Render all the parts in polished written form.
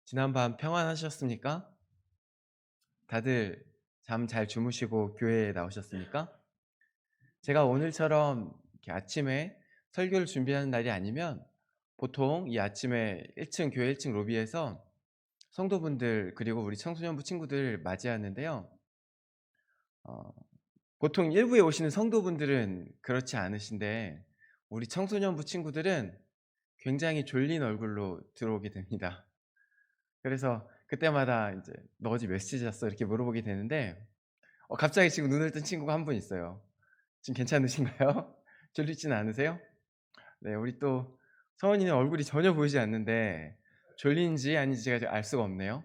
지난밤 평안하셨습니까? 다들 잠 잘 주무시고 교회에 나오셨습니까? 제가 오늘처럼 이렇게 아침에 설교를 준비하는 날이 아니면 보통 이 아침에 1층 교회 1층 로비에서 성도분들 그리고 우리 청소년부 친구들 맞이하는데요. 어 보통 일부에 오시는 성도분들은 그렇지 않으신데 우리 청소년부 친구들은 굉장히 졸린 얼굴로 들어오게 됩니다. 그래서 그때마다 인제 "너 어제 몇 시에 잤어?" 이렇게 물어보게 되는데 갑자기 지금 눈을 뜬 친구가 한 분 있어요. 지금 괜찮으신가요? 졸리지는 않으세요? 네. 우리 또 성은이는 얼굴이 전혀 보이지 않는데 졸린지 아닌지 제가 알 수가 없네요.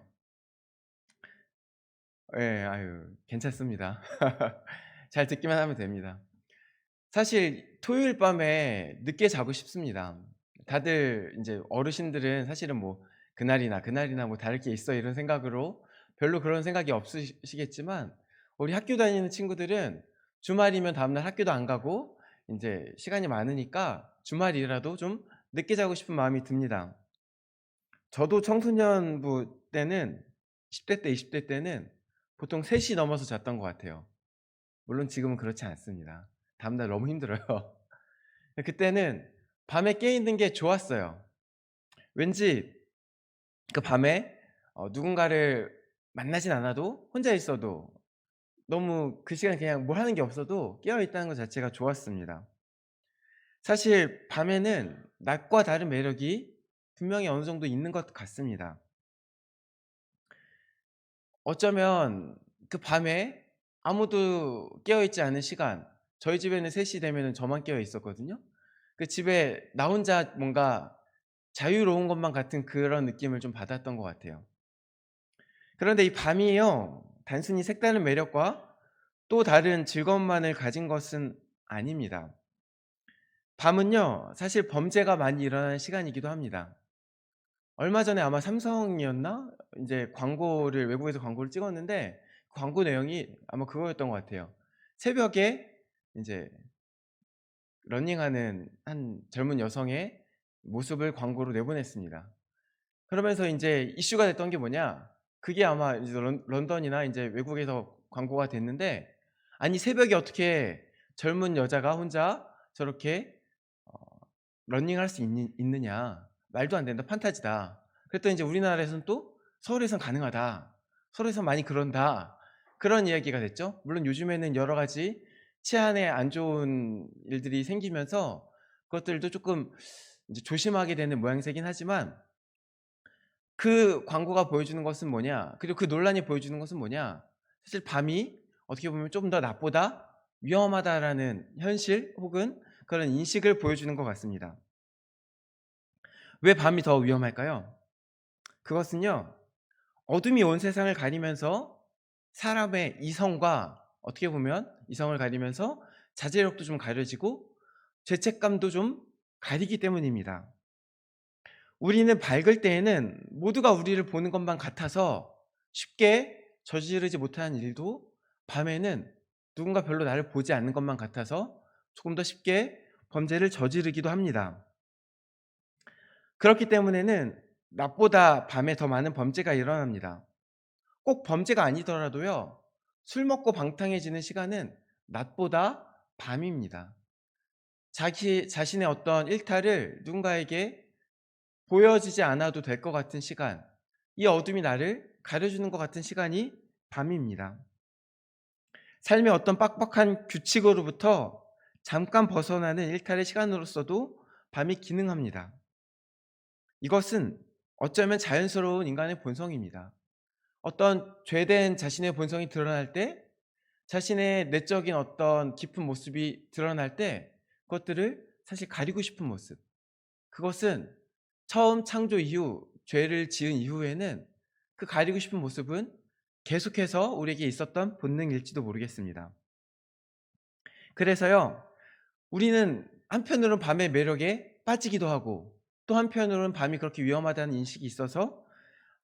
예. 아유 괜찮습니다. 잘 듣기만 하면 됩니다. 사실 토요일 밤에 늦게 자고 싶습니다. 다들 인제 어르신들은 사실은 뭐 '그날이나 뭐 다를 게 있어.' 이런 생각으로 별로 그런 생각이 없으시겠지만 우리 학교 다니는 친구들은 주말이면 다음날 학교도 안 가고 인제 시간이 많으니까 주말이라도 좀 늦게 자고 싶은 마음이 듭니다. 저도 청소년부 때는 10대 때 20대 때는 보통 3시 넘어서 잤던 것 같아요. 물론 지금은 그렇지 않습니다. 다음날 너무 힘들어요. 그때는 밤에 깨 있는 게 좋았어요. 왠지 그 밤에 누군가를 만나진 않아도 혼자 있어도 너무 그 시간에 그냥 뭘 하는 게 없어도 깨어 있다는 것 자체가 좋았습니다. 사실 밤에는 낮과 다른 매력이 분명히 어느 정도 있는 것 같습니다. 어쩌면 그 밤에 아무도 깨어 있지 않은 시간, 저희 집에는 3시 되면은 저만 깨어 있었거든요. 그 집에 나 혼자 뭔가 자유로운 것만 같은 그런 느낌을 좀 받았던 것 같아요. 그런데 이 밤이요, 단순히 색다른 매력과 또 다른 즐거움만을 가진 것은 아닙니다. 밤은요, 사실 범죄가 많이 일어나는 시간이기도 합니다. 얼마 전에 아마 삼성이었나? 인제 광고를 외국에서 광고를 찍었는데 광고 내용이 아마 그거였던 것 같아요. 새벽에 인제 러닝하는 한 젊은 여성의 모습을 광고로 내보냈습니다. 그러면서 인제 이슈가 됐던 게 뭐냐, 그게 아마 이제 런던이나 인제 외국에서 광고가 됐는데 아니 새벽에 어떻게 젊은 여자가 혼자 저렇게 어 러닝할 수 있느냐. 말도 안 된다. 판타지다. 그랬더니 인제 우리나라에서는 또 "서울에선 가능하다. 서울에선 많이 그런다." 그런 이야기가 됐죠. 물론 요즘에는 여러 가지 치안에 안 좋은 일들이 생기면서 그것들도 쪼끔 이제 조심하게 되는 모양새긴 하지만 그 광고가 보여주는 것은 뭐냐, 그리고 그 논란이 보여주는 것은 뭐냐, 사실 밤이 어떻게 보면 '좀 더 낮보다 위험하다.'라는 현실 혹은 그런 인식을 보여주는 것 같습니다. 왜 밤이 더 위험할까요? 그것은요, 어둠이 온 세상을 가리면서 사람의 이성과 어떻게 보면 이성을 가리면서 자제력도 좀 가려지고 죄책감도 좀 가리기 때문입니다. 우리는 밝을 때에는 모두가 우리를 보는 것만 같아서 쉽게 저지르지 못하는 일도 밤에는 누군가 별로 나를 보지 않는 것만 같아서 조금 더 쉽게 범죄를 저지르기도 합니다. 그렇기 때문에는 낮보다 밤에 더 많은 범죄가 일어납니다. 꼭 범죄가 아니더라도요, 술 먹고 방탕해지는 시간은 낮보다 밤입니다. 자기 자신의 어떤 일탈을 누군가에게 보여지지 않아도 될 것 같은 시간, 이 어둠이 나를 가려주는 것 같은 시간이 밤입니다. 삶의 어떤 빡빡한 규칙으로부터 잠깐 벗어나는 일탈의 시간으로서도 밤이 기능합니다. 이것은 어쩌면 자연스러운 인간의 본성입니다. 어떤 죄된 자신의 본성이 드러날 때, 자신의 내적인 어떤 깊은 모습이 드러날 때 그것들을 사실 가리고 싶은 모습, 그것은 처음 창조 이후 죄를 지은 이후에는 그 가리고 싶은 모습은 계속해서 우리에게 있었던 본능일지도 모르겠습니다. 그래서요, 우리는 한편으로는 밤의 매력에 빠지기도 하고 또 한편으로는 밤이 그렇게 위험하다는 인식이 있어서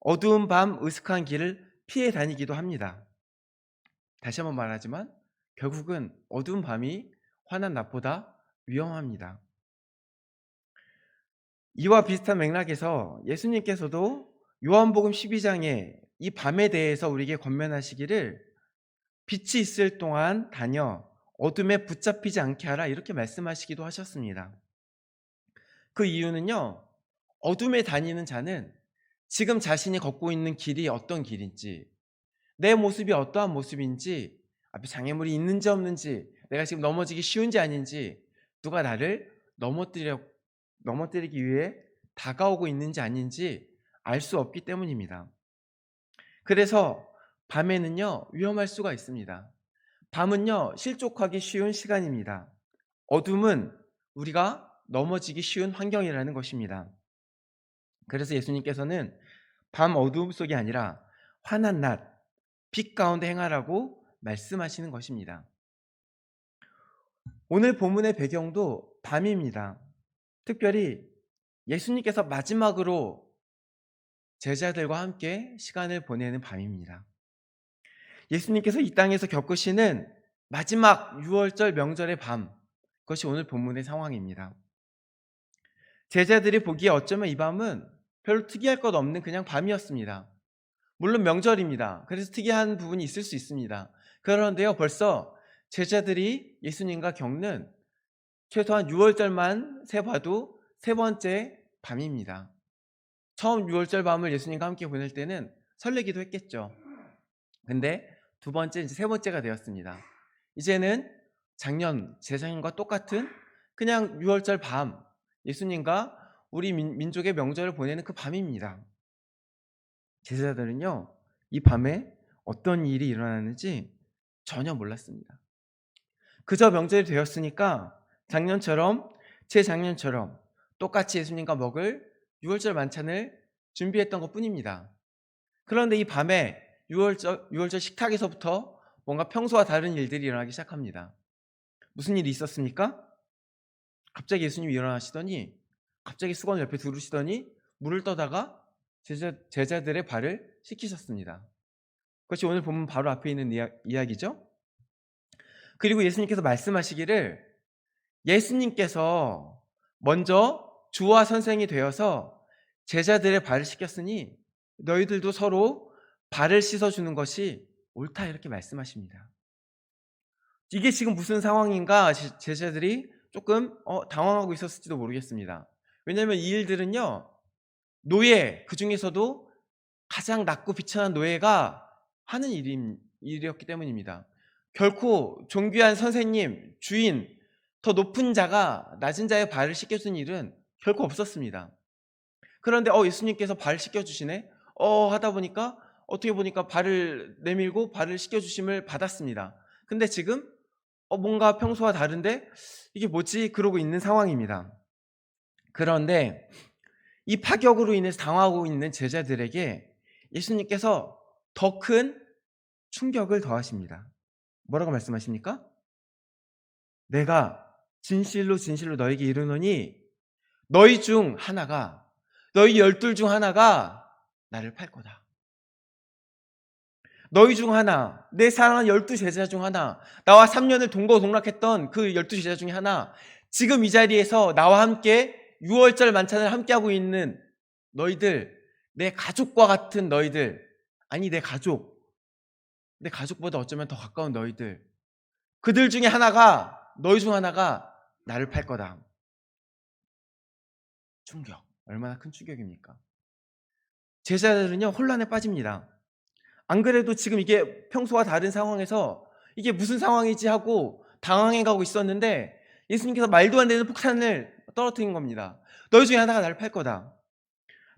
어두운 밤 으슥한 길을 피해 다니기도 합니다. 다시 한번 말하지만 결국은 어두운 밤이 환한 낮보다 위험합니다. 이와 비슷한 맥락에서 예수님께서도 요한복음 12장에 이 밤에 대해서 우리에게 권면하시기를 빛이 있을 동안 다녀 어둠에 붙잡히지 않게 하라 이렇게 말씀하시기도 하셨습니다. 그 이유는요. 어둠에 다니는 자는 지금 자신이 걷고 있는 길이 어떤 길인지, 내 모습이 어떠한 모습인지, 앞에 장애물이 있는지 없는지, 내가 지금 넘어지기 쉬운지 아닌지, 누가 나를 넘어뜨리기 위해 다가오고 있는지 아닌지 알 수 없기 때문입니다. 그래서 밤에는요, 위험할 수가 있습니다. 밤은요, 실족하기 쉬운 시간입니다. 어둠은 우리가 넘어지기 쉬운 환경이라는 것입니다. 그래서 예수님께서는 밤 어두움 속이 아니라 환한 낮, 빛 가운데 행하라고 말씀하시는 것입니다. 오늘 본문의 배경도 밤입니다. 특별히 예수님께서 마지막으로 제자들과 함께 시간을 보내는 밤입니다. 예수님께서 이 땅에서 겪으시는 마지막 유월절 명절의 밤, 그것이 오늘 본문의 상황입니다. 제자들이 보기에 어쩌면 이 밤은 별로 특이할 것 없는 그냥 밤이었습니다. 물론 명절입니다. 그래서 특이한 부분이 있을 수 있습니다. 그런데요, 벌써 제자들이 예수님과 겪는 최소한 유월절만 세봐도 세 번째 밤입니다. 처음 유월절 밤을 예수님과 함께 보낼 때는 설레기도 했겠죠. 근데 두 번째, 이제 세 번째가 되었습니다. 이제는 작년, 재작년과 똑같은 그냥 유월절 밤, 예수님과 우리 민족의 명절을 보내는 그 밤입니다. 제자들은요, 이 밤에 어떤 일이 일어나는지 전혀 몰랐습니다. 그저 명절이 되었으니까 작년처럼, 재작년처럼 똑같이 예수님과 먹을 유월절 만찬을 준비했던 것 뿐입니다. 그런데 이 밤에 유월절 식탁에서부터 뭔가 평소와 다른 일들이 일어나기 시작합니다. 무슨 일이 있었습니까? 갑자기 예수님이 일어나시더니, 갑자기 수건을 옆에 두르시더니 물을 떠다가 제자들의 발을 씻기셨습니다. 그것이 오늘 본문 바로 앞에 있는 이야기죠. 그리고 예수님께서 말씀하시기를, 예수님께서 먼저 주와 선생이 되어서 제자들의 발을 씻겼으니 너희들도 서로 발을 씻어주는 것이 옳다, 이렇게 말씀하십니다. 이게 지금 무슨 상황인가 제자들이 조금 당황하고 있었을지도 모르겠습니다. 왜냐하면 이 일들은요, 노예, 그 중에서도 가장 낮고 비천한 노예가 하는 일이었기 때문입니다. 결코 존귀한 선생님, 주인, 더 높은 자가 낮은 자의 발을 씻겨준 일은 결코 없었습니다. 그런데 예수님께서 발을 씻겨주시네? 하다 보니까 어떻게 보니까 발을 내밀고 발을 씻겨주심을 받았습니다. 근데 지금 뭔가 평소와 다른데 이게 뭐지? 그러고 있는 상황입니다. 그런데 이 파격으로 인해서 당하고 있는 제자들에게 예수님께서 더 큰 충격을 더하십니다. 뭐라고 말씀하십니까? 내가 진실로 진실로 너에게 이르노니 너희 중 하나가, 너희 12 중 하나가 나를 팔 거다. 너희 중 하나, 내 사랑하는 12 제자 중 하나, 나와 3년을 동거동락했던 그 12 제자 중에 하나, 지금 이 자리에서 나와 함께 유월절 만찬을 함께하고 있는 너희들, 내 가족과 같은 너희들, 아니 내 가족보다 어쩌면 더 가까운 너희들, 그들 중에 하나가, 너희 중 하나가 나를 팔 거다. 충격, 얼마나 큰 충격입니까? 제자들은요, 혼란에 빠집니다. 안 그래도 지금 이게 평소와 다른 상황에서 이게 무슨 상황이지 하고 당황해가고 있었는데 예수님께서 말도 안 되는 폭탄을 떨어뜨린 겁니다. 너희 중에 하나가 나를 팔 거다.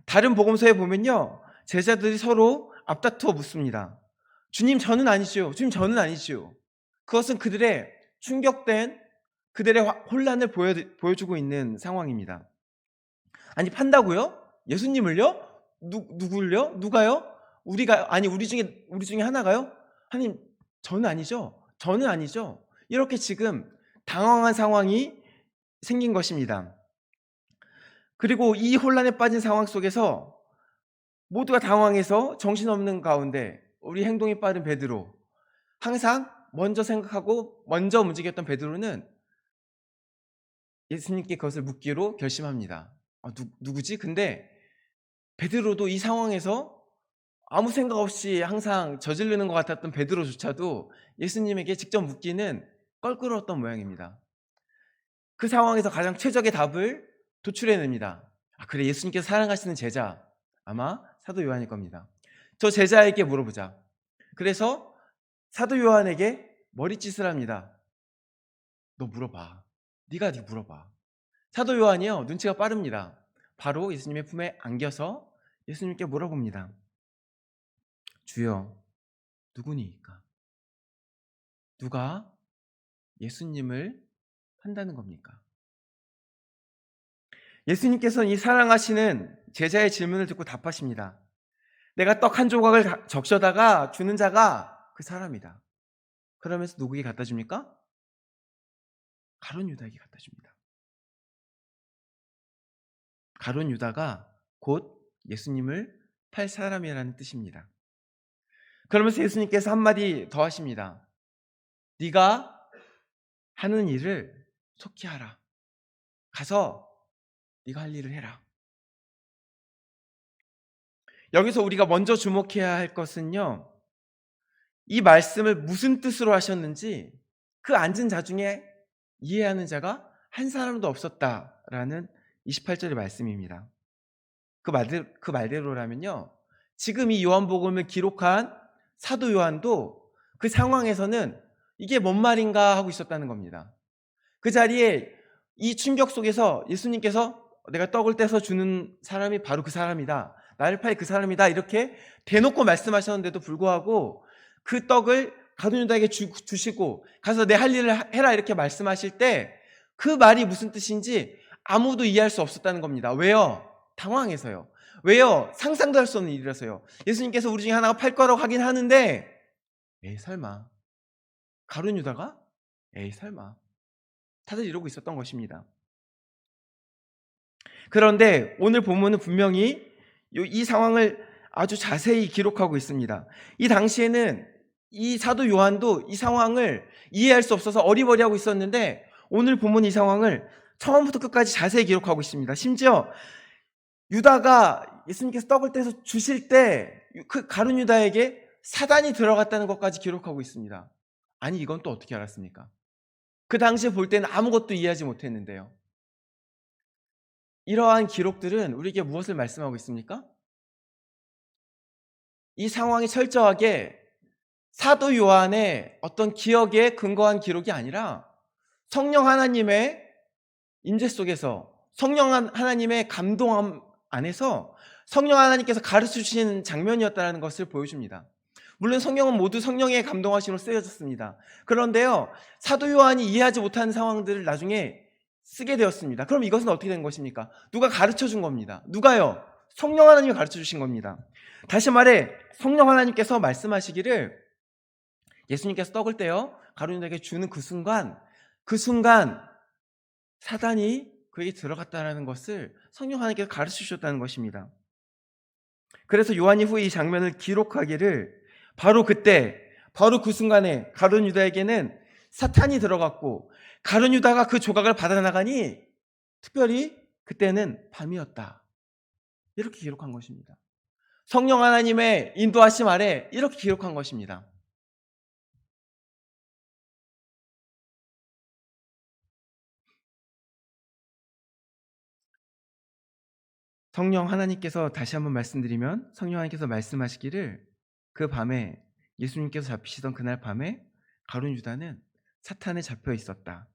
다른 복음서에 보면요, 제자들이 서로 앞다투어 묻습니다. 주님, 저는 아니지요. 주님, 저는 아니지요. 그것은 그들의 충격된, 그들의 혼란을 보여주고 있는 상황입니다. 아니, 판다고요? 예수님을요? 누굴요? 누가요? 우리 중에 하나가요? 하나님, 저는 아니죠. 저는 아니죠. 이렇게 지금 당황한 상황이 생긴 것입니다. 그리고 이 혼란에 빠진 상황 속에서 모두가 당황해서 정신없는 가운데 우리 행동이 빠른 베드로, 항상 먼저 생각하고 먼저 움직였던 베드로는 예수님께 그것을 묻기로 결심합니다. 누구지? 근데 베드로도 이 상황에서 아무 생각 없이 항상 저지르는 것 같았던 베드로조차도 예수님에게 직접 묻기는 껄끄러웠던 모양입니다. 그 상황에서 가장 최적의 답을 도출해냅니다. 아, 그래, 예수님께서 사랑하시는 제자, 아마 사도 요한일 겁니다. 저 제자에게 물어보자. 그래서 사도 요한에게 머리짓을 합니다. 너 물어봐. 네가 물어봐. 사도 요한이요, 눈치가 빠릅니다. 바로 예수님의 품에 안겨서 예수님께 물어봅니다. 주여, 누구니까? 누가 예수님을 한다는 겁니까? 예수님께서는 이 사랑하시는 제자의 질문을 듣고 답하십니다. 내가 떡 한 조각을 적셔다가 주는 자가 그 사람이다. 그러면서 누구에게 갖다 줍니까? 가룟 유다에게 갖다 줍니다. 가룟 유다가 곧 예수님을 팔 사람이라는 뜻입니다. 그러면서 예수님께서 한마디 더 하십니다. 네가 하는 일을 속히 하라. 가서 네가 할 일을 해라. 여기서 우리가 먼저 주목해야 할 것은요, 이 말씀을 무슨 뜻으로 하셨는지 그 앉은 자 중에 이해하는 자가 한 사람도 없었다라는 28절의 말씀입니다. 그 말대로라면요, 지금 이 요한복음을 기록한 사도 요한도 그 상황에서는 이게 뭔 말인가 하고 있었다는 겁니다. 그 자리에 이 충격 속에서 예수님께서 내가 떡을 떼서 주는 사람이 바로 그 사람이다, 나를 팔 그 사람이다, 이렇게 대놓고 말씀하셨는데도 불구하고 그 떡을 가룟 유다에게 주시고 가서 내 할 일을 해라 이렇게 말씀하실 때 그 말이 무슨 뜻인지 아무도 이해할 수 없었다는 겁니다. 왜요? 당황해서요. 왜요? 상상도 할 수 없는 일이라서요. 예수님께서 우리 중에 하나가 팔 거라고 하긴 하는데, 에이 설마, 가룟 유다가? 에이 설마. 다들 이러고 있었던 것입니다. 그런데 오늘 본문은 분명히 이 상황을 아주 자세히 기록하고 있습니다. 이 당시에는 이 사도 요한도 이 상황을 이해할 수 없어서 어리버리하고 있었는데, 오늘 본문 이 상황을 처음부터 끝까지 자세히 기록하고 있습니다. 심지어 유다가 예수님께서 떡을 떼서 주실 때 그 가룟 유다에게 사단이 들어갔다는 것까지 기록하고 있습니다. 아니, 이건 또 어떻게 알았습니까? 그 당시에 볼 때는 아무것도 이해하지 못했는데요. 이러한 기록들은 우리에게 무엇을 말씀하고 있습니까? 이 상황이 철저하게 사도 요한의 어떤 기억에 근거한 기록이 아니라 성령 하나님의 임재 속에서, 성령 하나님의 감동함 안에서 성령 하나님께서 가르쳐 주시는 장면이었다는 것을 보여줍니다. 물론 성경은 모두 성령의 감동하심으로 쓰여졌습니다. 그런데요, 사도 요한이 이해하지 못하는 상황들을 나중에 쓰게 되었습니다. 그럼 이것은 어떻게 된 것입니까? 누가 가르쳐 준 겁니다. 누가요? 성령 하나님이 가르쳐 주신 겁니다. 다시 말해, 성령 하나님께서 말씀하시기를 예수님께서 떡을 떼어 가룟 유다에게 주는 그 순간 사단이 그에게 들어갔다는 것을 성령 하나님께서 가르쳐 주셨다는 것입니다. 그래서 요한이 후에 이 장면을 기록하기를 바로 그때, 바로 그 순간에 가룟 유다에게는 사탄이 들어갔고 가룟 유다가 그 조각을 받아나가니 특별히 그때는 밤이었다, 이렇게 기록한 것입니다. 성령 하나님의 인도하심 아래 이렇게 기록한 것입니다. 성령 하나님께서, 다시 한번 말씀드리면, 성령 하나님께서 말씀하시기를 그 밤에, 예수님께서 잡히시던 그날 밤에 가룟 유다는 사탄에 잡혀 있었다.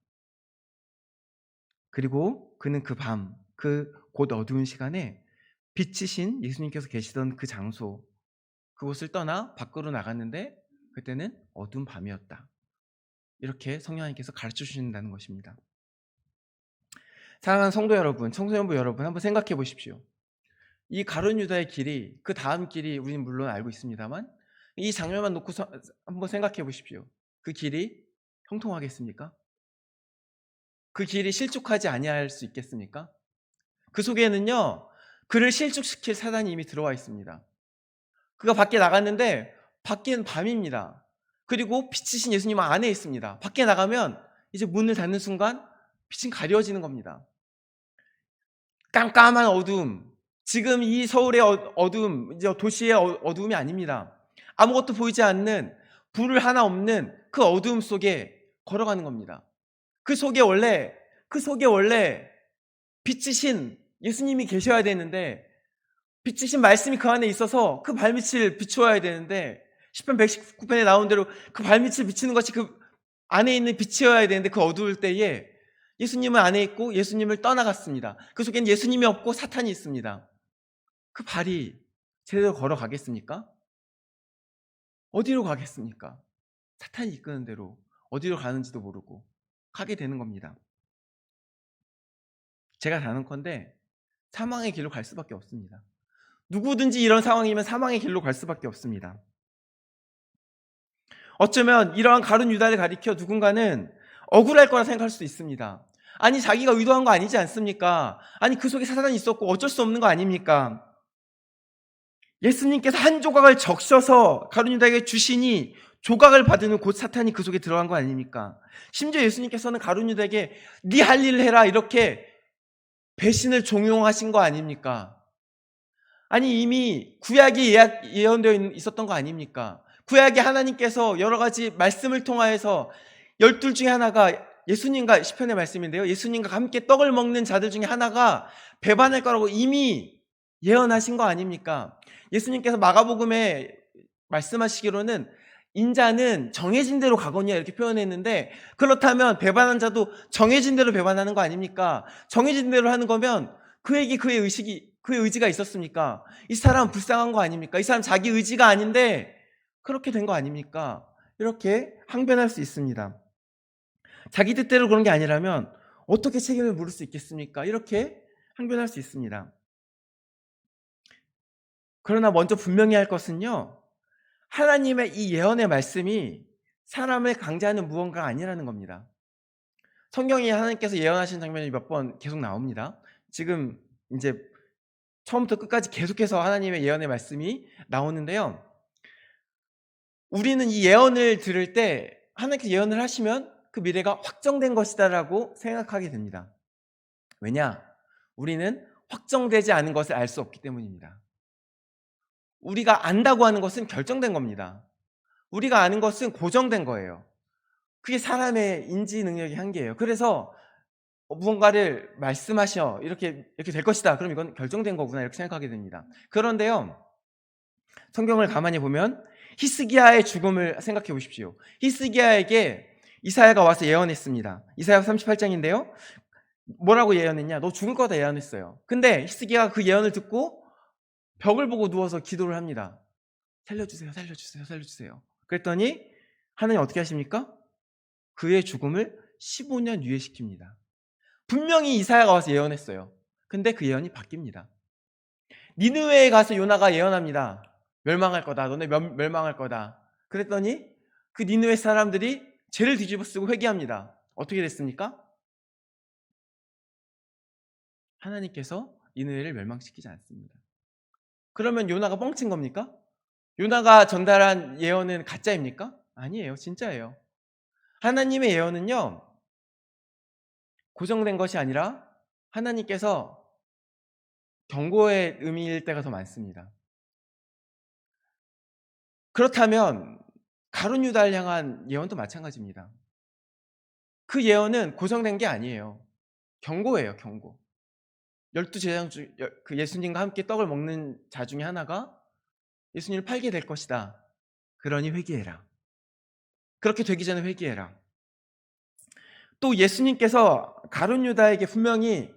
그리고 그는 그 밤, 그 곧 어두운 시간에 빛이신 예수님께서 계시던 그 장소, 그곳을 떠나 밖으로 나갔는데 그때는 어두운 밤이었다. 이렇게 성령 하나님께서 가르쳐 주신다는 것입니다. 사랑하는 성도 여러분, 청소년부 여러분, 한번 생각해 보십시오. 이 가룟 유다의 길이, 그 다음 길이 우리는 물론 알고 있습니다만, 이 장면만 놓고 한번 생각해 보십시오. 그 길이 형통하겠습니까? 그 길이 실족하지 아니할 수 있겠습니까? 그 속에는요, 그를 실족시킬 사단이 이미 들어와 있습니다. 그가 밖에 나갔는데 밖에는 밤입니다. 그리고 빛이신 예수님은 안에 있습니다. 밖에 나가면 이제 문을 닫는 순간 빛은 가려지는 겁니다. 깜깜한 어둠, 지금 이 서울의 어두움, 이제 도시의 어두움이 아닙니다. 아무것도 보이지 않는 불 하나 없는 그 어두움 속에 걸어가는 겁니다. 그 속에 원래 빛이신 예수님이 계셔야 되는데, 빛이신 말씀이 그 안에 있어서 그 발밑을 비추어야 되는데, 시편 119편에 나온 대로 그 발밑을 비추는 것이 그 안에 있는 빛이어야 되는데, 그 어두울 때에 예수님은 안에 있고 예수님을 떠나갔습니다. 그 속엔 예수님이 없고 사탄이 있습니다. 그 발이 제대로 걸어가겠습니까? 어디로 가겠습니까? 사탄이 이끄는 대로 어디로 가는지도 모르고 가게 되는 겁니다. 제가 단언컨대 사망의 길로 갈 수밖에 없습니다. 누구든지 이런 상황이면 사망의 길로 갈 수밖에 없습니다. 어쩌면 이러한 가룟 유다를 가리켜 누군가는 억울할 거라 생각할 수도 있습니다. 아니, 자기가 의도한 거 아니지 않습니까? 아니, 그 속에 사탄이 있었고 어쩔 수 없는 거 아닙니까? 예수님께서 한 조각을 적셔서 가룟 유다에게 주시니 조각을 받은 후 곧 사탄이 그 속에 들어간 거 아닙니까? 심지어 예수님께서는 가룟 유다에게 네 할 일을 해라, 이렇게 배신을 종용하신 거 아닙니까? 아니, 이미 구약이 예언되어 있었던 거 아닙니까? 구약에 하나님께서 여러 가지 말씀을 통하여서 12 중에 하나가 예수님과, 시편의 말씀인데요, 예수님과 함께 떡을 먹는 자들 중에 하나가 배반할 거라고 이미 예언하신 거 아닙니까? 예수님께서 마가복음에 말씀하시기로는 인자는 정해진 대로 가거니와 이렇게 표현했는데, 그렇다면 배반한 자도 정해진 대로 배반하는 거 아닙니까? 정해진 대로 하는 거면 그에게 그의 의지가 있었습니까? 이 사람 불쌍한 거 아닙니까? 이 사람 자기 의지가 아닌데 그렇게 된 거 아닙니까? 이렇게 항변할 수 있습니다. 자기 뜻대로 그런 게 아니라면 어떻게 책임을 물을 수 있겠습니까? 이렇게 항변할 수 있습니다. 그러나 먼저 분명히 할 것은요, 하나님의 이 예언의 말씀이 사람을 강제하는 무언가가 아니라는 겁니다. 성경에 하나님께서 예언하신 장면이 몇 번 계속 나옵니다. 지금 이제 처음부터 끝까지 계속해서 하나님의 예언의 말씀이 나오는데요, 우리는 이 예언을 들을 때 하나님께서 예언을 하시면 그 미래가 확정된 것이다라고 생각하게 됩니다. 왜냐? 우리는 확정되지 않은 것을 알 수 없기 때문입니다. 우리가 안다고 하는 것은 결정된 겁니다. 우리가 아는 것은 고정된 거예요. 그게 사람의 인지 능력의 한계예요. 그래서 무언가를 말씀하셔, 이렇게 될 것이다, 그럼 이건 결정된 거구나, 이렇게 생각하게 됩니다. 그런데요, 성경을 가만히 보면 히스기야의 죽음을 생각해 보십시오. 히스기야에게 이사야가 와서 예언했습니다. 이사야 38장인데요 뭐라고 예언했냐? 너 죽을 거다 예언했어요. 근데 히스기야가 그 예언을 듣고 벽을 보고 누워서 기도를 합니다. 살려주세요, 살려주세요, 살려주세요. 그랬더니 하나님 어떻게 하십니까? 그의 죽음을 15년 유예시킵니다. 분명히 이사야가 와서 예언했어요. 근데 그 예언이 바뀝니다. 니느웨에 가서 요나가 예언합니다. 멸망할 거다, 너네 멸망할 거다. 그랬더니 그 니느웨 사람들이 죄를 뒤집어 쓰고 회개합니다. 어떻게 됐습니까? 하나님께서 니느웨를 멸망시키지 않습니다. 그러면 요나가 뻥친 겁니까? 요나가 전달한 예언은 가짜입니까? 아니에요, 진짜예요. 하나님의 예언은요, 고정된 것이 아니라 하나님께서 경고의 의미일 때가 더 많습니다. 그렇다면 가룟 유다를 향한 예언도 마찬가지입니다. 그 예언은 고정된 게 아니에요. 경고예요, 경고. 12제자 중 그 예수님과 함께 떡을 먹는 자 중에 하나가 예수님을 팔게 될 것이다. 그러니 회개해라. 그렇게 되기 전에 회개해라. 또 예수님께서 가룟 유다에게 분명히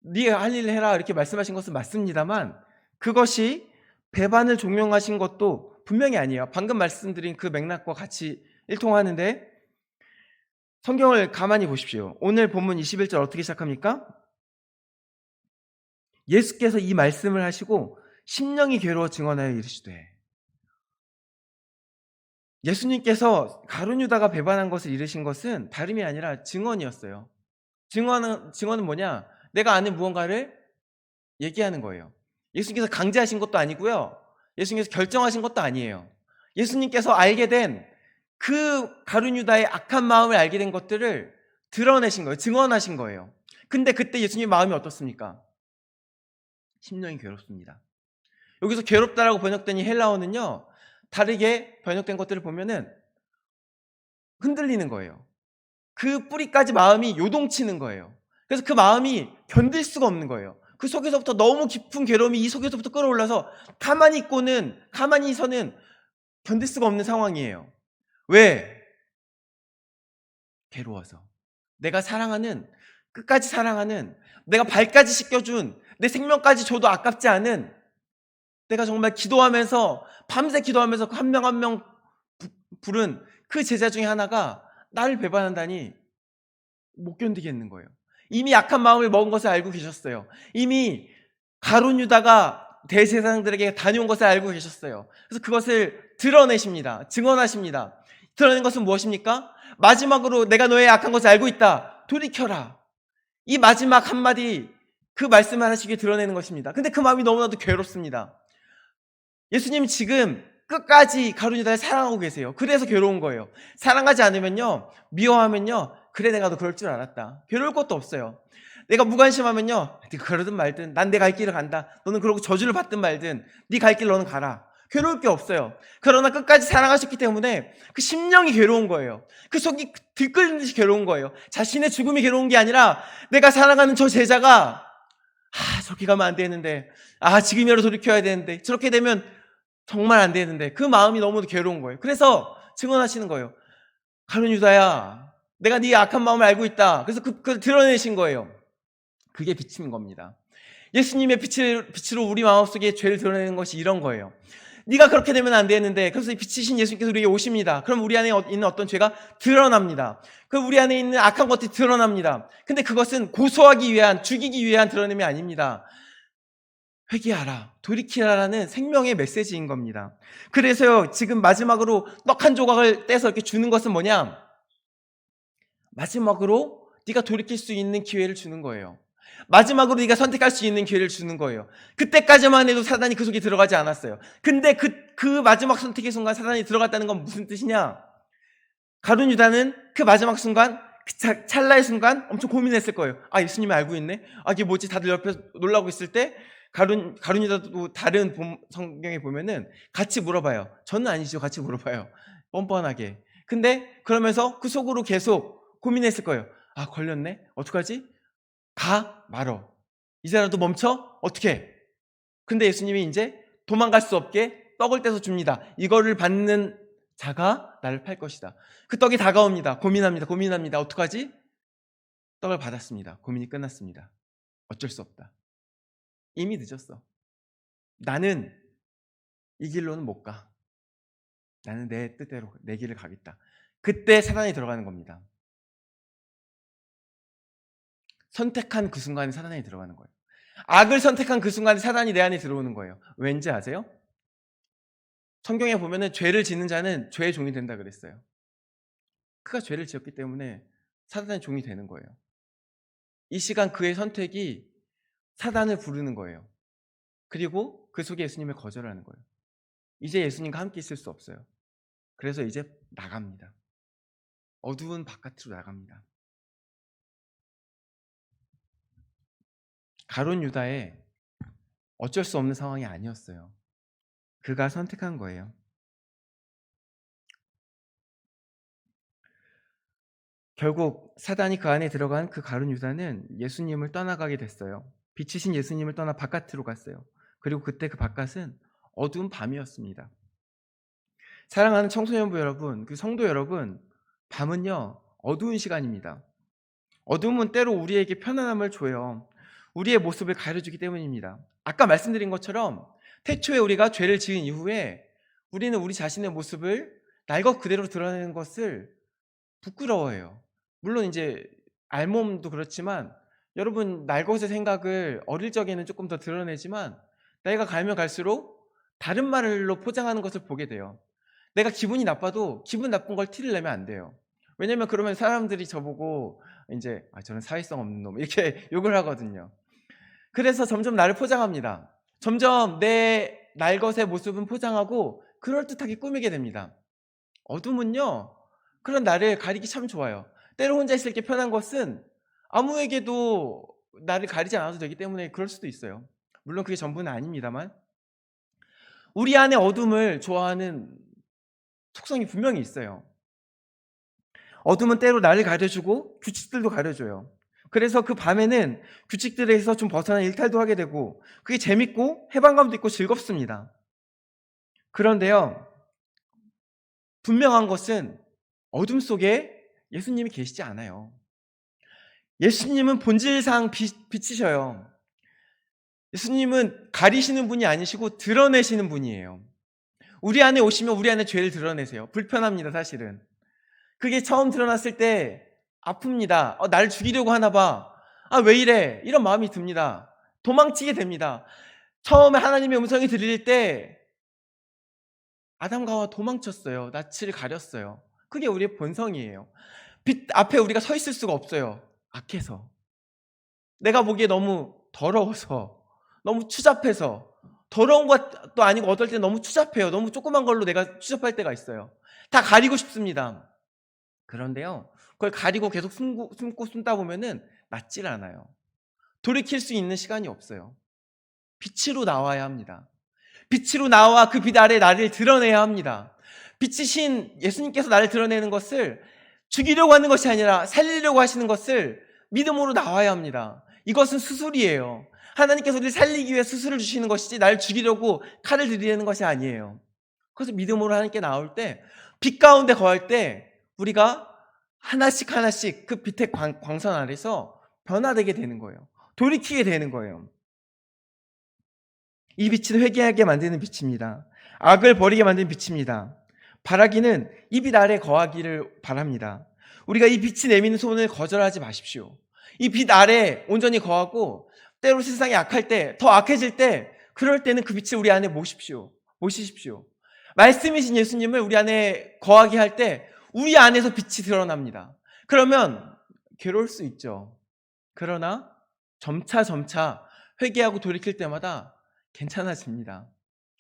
네가 할 일을 해라, 이렇게 말씀하신 것은 맞습니다만, 그것이 배반을 종용하신 것도 분명히 아니에요. 방금 말씀드린 그 맥락과 같이 일통하는데, 성경을 가만히 보십시오. 오늘 본문 21절 어떻게 시작합니까? 예수께서 이 말씀을 하시고 심령이 괴로워 증언하여 이르시되, 예수님께서 가룟 유다가 배반한 것을 이르신 것은 다름이 아니라 증언이었어요. 증언은 뭐냐? 내가 아는 무언가를 얘기하는 거예요. 예수님께서 강제하신 것도 아니고요, 예수님께서 결정하신 것도 아니에요. 예수님께서 알게 된 그 가룟 유다의 악한 마음을 알게 된 것들을 드러내신 거예요. 증언하신 거예요. 근데 그때 예수님 마음이 어떻습니까? 심령이 괴롭습니다. 여기서 괴롭다라고 번역된 이 헬라어는요, 다르게 번역된 것들을 보면은 흔들리는 거예요. 그 뿌리까지 마음이 요동치는 거예요. 그래서 그 마음이 견딜 수가 없는 거예요. 그 속에서부터 너무 깊은 괴로움이 이 속에서부터 끌어올라서 가만히 있어는 견딜 수가 없는 상황이에요. 왜? 괴로워서. 내가 사랑하는, 끝까지 사랑하는, 내가 발까지 씻겨준, 내 생명까지 줘도 아깝지 않은, 내가 정말 기도하면서 밤새 기도하면서 한 명 한 명 부른 그 제자 중에 하나가 나를 배반한다니 못 견디겠는 거예요. 이미 약한 마음을 먹은 것을 알고 계셨어요. 이미 가룟 유다가 대제사장들에게 다녀온 것을 알고 계셨어요. 그래서 그것을 드러내십니다. 증언하십니다. 드러낸 것은 무엇입니까? 마지막으로 내가 너의 악한 것을 알고 있다. 돌이켜라. 이 마지막 한마디, 그 말씀을 하나씩 드러내는 것입니다. 근데 그 마음이 너무나도 괴롭습니다. 예수님 지금 끝까지 가룟 유다를 사랑하고 계세요. 그래서 괴로운 거예요. 사랑하지 않으면요, 미워하면요, 그래 내가 너 그럴 줄 알았다. 괴로울 것도 없어요. 내가 무관심하면요, 네가 그러든 말든 난 내 갈 길을 간다. 너는 그러고 저주를 받든 말든 네 갈 길 너는 가라. 괴로울 게 없어요. 그러나 끝까지 사랑하셨기 때문에 그 심령이 괴로운 거예요. 그 속이 들끓는 듯이 괴로운 거예요. 자신의 죽음이 괴로운 게 아니라 내가 사랑하는 저 제자가 저렇게 가면 안 되는데, 지금이라도 돌이켜야 되는데, 저렇게 되면 정말 안 되는데, 그 마음이 너무도 괴로운 거예요. 그래서 증언하시는 거예요. 가룟 유다야, 내가 네 악한 마음을 알고 있다. 그래서 그걸 드러내신 거예요. 그게 빛인 겁니다. 예수님의 빛으로 우리 마음속에 죄를 드러내는 것이 이런 거예요. 네가 그렇게 되면 안 되는데, 그래서 빛이신 예수님께서 우리에게 오십니다. 그럼 우리 안에 있는 어떤 죄가 드러납니다. 그럼 우리 안에 있는 악한 것들이 드러납니다. 근데 그것은 고소하기 위한, 죽이기 위한 드러냄이 아닙니다. 회개하라, 돌이키라라는 생명의 메시지인 겁니다. 그래서요, 지금 마지막으로 떡 한 조각을 떼서 이렇게 주는 것은 뭐냐? 마지막으로 네가 돌이킬 수 있는 기회를 주는 거예요. 마지막으로 네가 선택할 수 있는 기회를 주는 거예요. 그때까지만 해도 사단이 그 속에 들어가지 않았어요. 근데 그 마지막 선택의 순간 사단이 들어갔다는 건 무슨 뜻이냐? 가룟 유다는 그 마지막 순간, 그 찰나의 순간 엄청 고민했을 거예요. 예수님이 알고 있네? 이게 뭐지? 다들 옆에서 놀라고 있을 때 가룟 유다도 다른 성경에 보면은 같이 물어봐요. 저는 아니죠. 같이 물어봐요. 뻔뻔하게. 근데 그러면서 그 속으로 계속 고민했을 거예요. 걸렸네? 어떡하지? 가? 말어. 이제라도 멈춰? 어떻게? 근데 예수님이 이제 도망갈 수 없게 떡을 떼서 줍니다. 이거를 받는 자가 나를 팔 것이다. 그 떡이 다가옵니다. 고민합니다. 어떡하지? 떡을 받았습니다. 고민이 끝났습니다. 어쩔 수 없다. 이미 늦었어. 나는 이 길로는 못 가. 나는 내 뜻대로 내 길을 가겠다. 그때 사단이 들어가는 겁니다. 선택한 그 순간에 사단이 들어가는 거예요. 악을 선택한 그 순간에 사단이 내 안에 들어오는 거예요. 왠지 아세요? 성경에 보면은 죄를 짓는 자는 죄의 종이 된다 그랬어요. 그가 죄를 지었기 때문에 사단의 종이 되는 거예요. 이 시간 그의 선택이 사단을 부르는 거예요. 그리고 그 속에 예수님을 거절하는 거예요. 이제 예수님과 함께 있을 수 없어요. 그래서 이제 나갑니다. 어두운 바깥으로 나갑니다. 가룟 유다의 어쩔 수 없는 상황이 아니었어요. 그가 선택한 거예요. 결국 사단이 그 안에 들어간 그 가룟 유다는 예수님을 떠나가게 됐어요. 빛이신 예수님을 떠나 바깥으로 갔어요. 그리고 그때 그 바깥은 어두운 밤이었습니다. 사랑하는 청소년부 여러분, 그 성도 여러분, 밤은요 어두운 시간입니다. 어둠은 때로 우리에게 편안함을 줘요. 우리의 모습을 가려주기 때문입니다. 아까 말씀드린 것처럼 태초에 우리가 죄를 지은 이후에 우리는 우리 자신의 모습을 날 것 그대로 드러내는 것을 부끄러워해요. 물론 이제 알몸도 그렇지만 여러분 날 것의 생각을 어릴 적에는 조금 더 드러내지만 나이가 가면 갈수록 다른 말로 포장하는 것을 보게 돼요. 내가 기분이 나빠도 기분 나쁜 걸 티를 내면 안 돼요. 왜냐면 그러면 사람들이 저보고 이제 저는 사회성 없는 놈 이렇게 욕을 하거든요. 그래서 점점 나를 포장합니다. 점점 내 날것의 모습은 포장하고 그럴듯하게 꾸미게 됩니다. 어둠은요 그런 나를 가리기 참 좋아요. 때로 혼자 있을 게 편한 것은 아무에게도 나를 가리지 않아도 되기 때문에 그럴 수도 있어요. 물론 그게 전부는 아닙니다만 우리 안에 어둠을 좋아하는 속성이 분명히 있어요. 어둠은 때로 나를 가려주고 규칙들도 가려줘요. 그래서 그 밤에는 규칙들에서 좀 벗어난 일탈도 하게 되고 그게 재밌고 해방감도 있고 즐겁습니다. 그런데요, 분명한 것은 어둠 속에 예수님이 계시지 않아요. 예수님은 본질상 빛이셔요. 예수님은 가리시는 분이 아니시고 드러내시는 분이에요. 우리 안에 오시면 우리 안에 죄를 드러내세요. 불편합니다, 사실은. 그게 처음 드러났을 때 아픕니다. 날 죽이려고 하나 봐. 왜 이래? 이런 마음이 듭니다. 도망치게 됩니다. 처음에 하나님의 음성이 들릴 때 아담과 하와 도망쳤어요. 낯을 가렸어요. 그게 우리의 본성이에요. 빛 앞에 우리가 서 있을 수가 없어요. 악해서. 내가 보기에 너무 더러워서, 너무 추잡해서. 더러운 것도 아니고 어떨 때 너무 추잡해요. 너무 조그만 걸로 내가 추잡할 때가 있어요. 다 가리고 싶습니다. 그런데요, 그걸 가리고 계속 숨고 숨다 보면은 낫질 않아요. 돌이킬 수 있는 시간이 없어요. 빛으로 나와야 합니다. 빛으로 나와 그 빛 아래 나를 드러내야 합니다. 빛이신 예수님께서 나를 드러내는 것을 죽이려고 하는 것이 아니라 살리려고 하시는 것을 믿음으로 나와야 합니다. 이것은 수술이에요. 하나님께서 우리를 살리기 위해 수술을 주시는 것이지 나를 죽이려고 칼을 들이대는 것이 아니에요. 그래서 믿음으로 하나님께 나올 때, 빛 가운데 거할 때 우리가 하나씩 하나씩 그 빛의 광선 아래서 변화되게 되는 거예요. 돌이키게 되는 거예요. 이 빛은 회개하게 만드는 빛입니다. 악을 버리게 만드는 빛입니다. 바라기는 이 빛 아래 거하기를 바랍니다. 우리가 이 빛이 내미는 소원을 거절하지 마십시오. 이 빛 아래 온전히 거하고 때로 세상이 악할 때, 더 악해질 때, 그럴 때는 그 빛을 우리 안에 모시십시오. 말씀이신 예수님을 우리 안에 거하게 할 때 우리 안에서 빛이 드러납니다. 그러면 괴로울 수 있죠. 그러나 점차 회개하고 돌이킬 때마다 괜찮아집니다.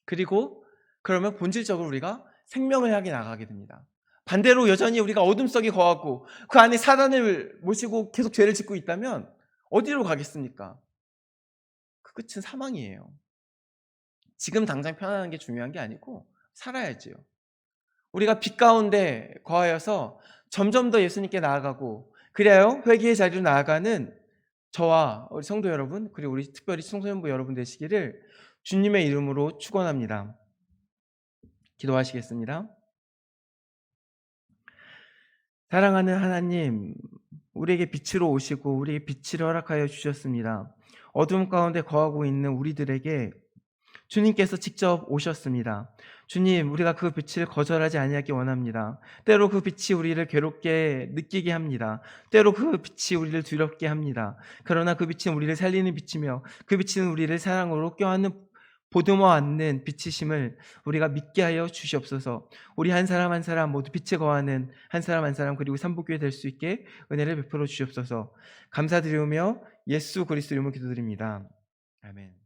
그리고 그러면 본질적으로 우리가 생명을 향해 나가게 됩니다. 반대로 여전히 우리가 어둠 속에 거하고 그 안에 사단을 모시고 계속 죄를 짓고 있다면 어디로 가겠습니까? 그 끝은 사망이에요. 지금 당장 편안한 게 중요한 게 아니고 살아야지요. 우리가 빛 가운데 거하여서 점점 더 예수님께 나아가고, 그래야 회개의 자리로 나아가는 저와 우리 성도 여러분, 그리고 우리 특별히 청소년부 여러분 되시기를 주님의 이름으로 축원합니다. 기도하시겠습니다. 사랑하는 하나님, 우리에게 빛으로 오시고 우리에게 빛을 허락하여 주셨습니다. 어둠 가운데 거하고 있는 우리들에게 주님께서 직접 오셨습니다. 주님, 우리가 그 빛을 거절하지 아니하기 원합니다. 때로 그 빛이 우리를 괴롭게 느끼게 합니다. 때로 그 빛이 우리를 두렵게 합니다. 그러나 그 빛은 우리를 살리는 빛이며 그 빛은 우리를 사랑으로 껴안는 보듬어 안는 빛이심을 우리가 믿게 하여 주시옵소서. 우리 한 사람 한 사람 모두 빛에 거하는 한 사람 한 사람, 그리고 삼복교회 될 수 있게 은혜를 베풀어 주시옵소서. 감사드리며 예수 그리스도 이름으로 기도드립니다. 아멘.